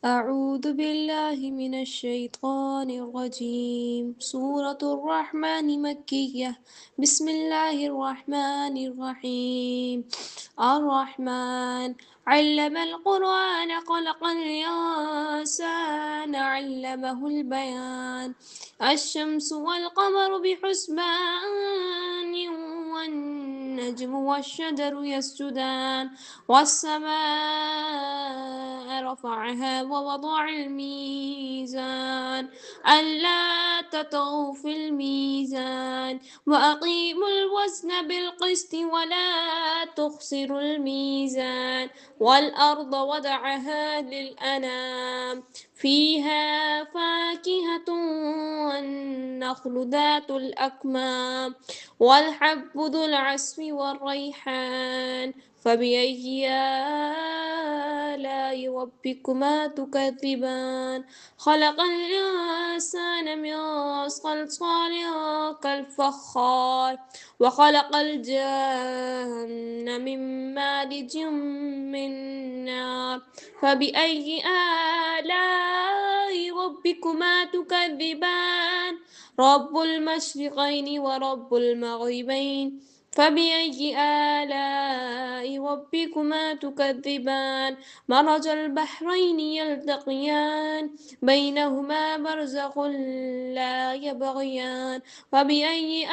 أعوذ بالله من الشيطان الرجيم. سورة الرحمن مكية. بسم الله الرحمن الرحيم. الرحمن علم القرآن خلق الإنسان علمه البيان. الشمس والقمر بحسبان والنجم والشجر يسجدان والسماء رفعها ووضع الميزان ألا تطغوا في الميزان وأقيموا الوزن بالقسط ولا تخسروا الميزان والأرض وضعها للأنام فيها فاكهة والنخل ذات الأكمام والحب ذو العصف والريحان فبأي آلاء ربكما تكذبان خلق الإنسان من صلصال كالفخار وخلق الجن من مارج من نار فبأي آلاء ربكما تكذبان رب المشرقين ورب المغربين فبأي آلاء ربكما تكذبان مرج البحرين يلتقيان بينهما برزخ لا يبغيان فبأي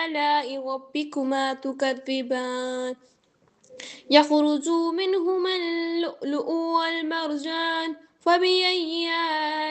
آلاء ربكما تكذبان يخرج منهما اللؤلؤ والمرجان فبأي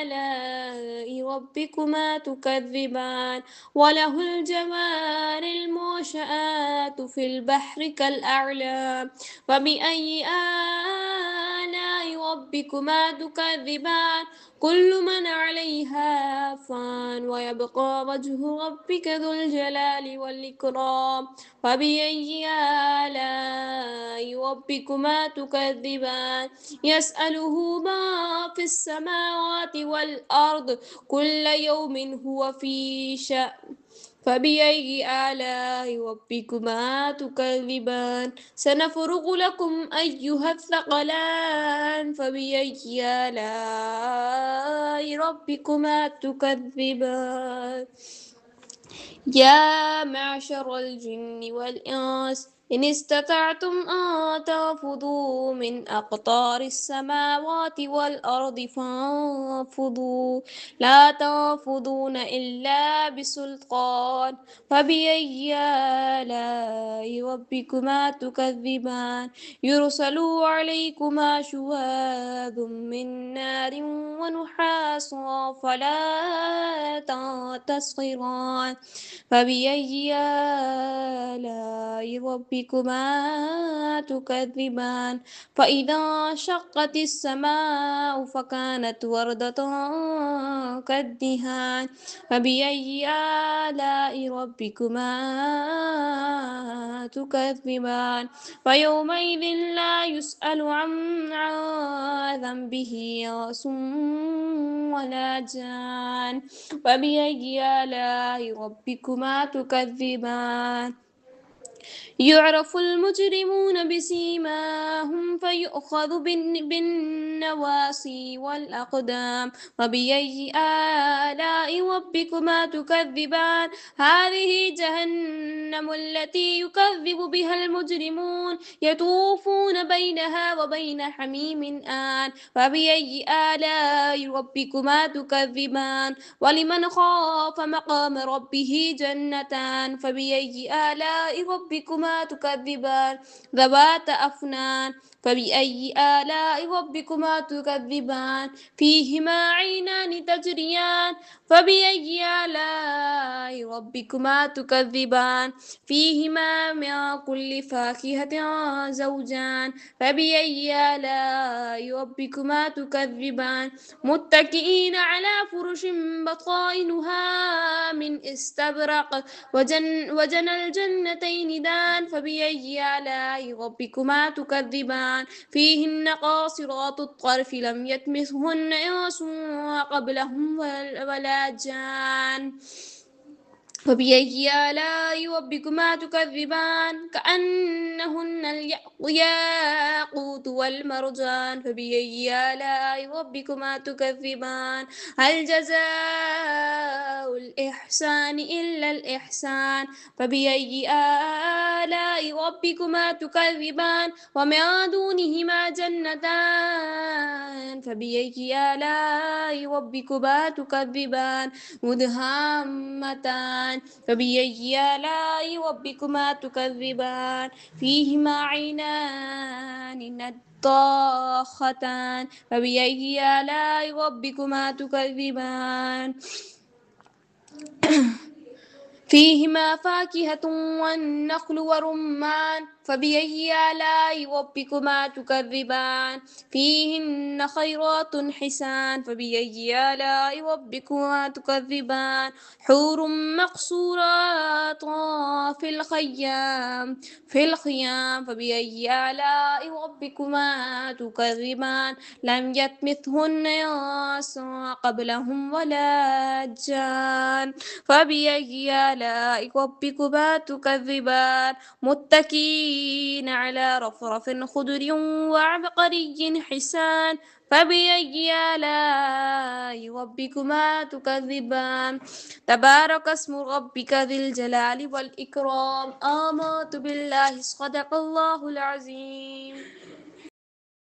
آلاء ربكما تكذبان وله الجوار المنشآت في البحر كالأعلام فبأي آلاء ربكما تكذبان كل من عليها فان ويبقى وجه ربك ذو الجلال والإكرام فبأي آلاء ربكما تكذبان يسأله ما في السماوات والأرض كل يوم هو في شأن فبأي آلاء ربكما تكذبان سنفرغ لكم أيها الثقلان فبأي آلاء ربكما تكذبان يا معشر الجن والإنس إن استطعتم أن تنفذوا من أقطار السماوات والأرض فانفذوا لا تنفذون إلا بسلطان فبأي آلاء ربكما تكذبان يرسل عليكما شواظ من نار ونحاس فلا تنتصران فبأي آلاء ربكما تكذبان فإذا انشقت السماء فكانت وردة كالدهان فبأي آلاء ربكما تكذبان فيومئذ لا يسأل عن ذنبه انس ولا جان فبأي آلاء ربكما تكذبان يعرف المجرمون بسيماهم فيؤخذ بالنواصي والأقدام وبأي آلاء ربكما تكذبان هذه جهنم التي يكذب بها المجرمون يطوفون بينها وبين حميم آن فبأي آلاء ربكما تكذبان ولمن خاف مقام ربه جنتان فبأي آلاء ربكما تكذبان ذوات أفنان فبأي آلاء ربكما تكذبان فيهما عينان تجريان فبأي آلاء ربكما تكذبان فيهما من كل فاكهة زوجان فبأي آلاء ربكما تكذبان متكئين على فرش بطائنها من استبرق وجنى الجنتين دان فبأي آلاء ربكما تكذبان فيهن قاصرات الطرف لم يطمثهن إنس قبلهم ولا جان فبأي آلاء ربكما تكذبان كأنهن الياقوت والمرجان فبأي آلاء ربكما تكذبان هل جزاء الإحسان إلا الإحسان فبأي آلاء ربكما تكذبان ومن دونهما جنتان فبأي آلاء ربكما تكذبان مدهامتان فبأي آلاء ربكما تكذبان فيهما عينان نضاختان فبأي آلاء ربكما تكذبان فيهما فاكهة والنخل ورمان فبأي آلاء ربكما تكذبان فيهن خيرات حسان فبأي آلاء ربكما تكذبان حور مقصورات في الخيام فبأي آلاء ربكما تكذبان لم يطمثهن إنس قبلهم ولا جان فبأي آلاء ربكما تكذبان متكئين على رفرف خضر وعبقري حسان فبأي آلاء ربكما تكذبان تبارك اسم ربك ذي الجلال والإكرام آمنت بالله صدق الله العظيم.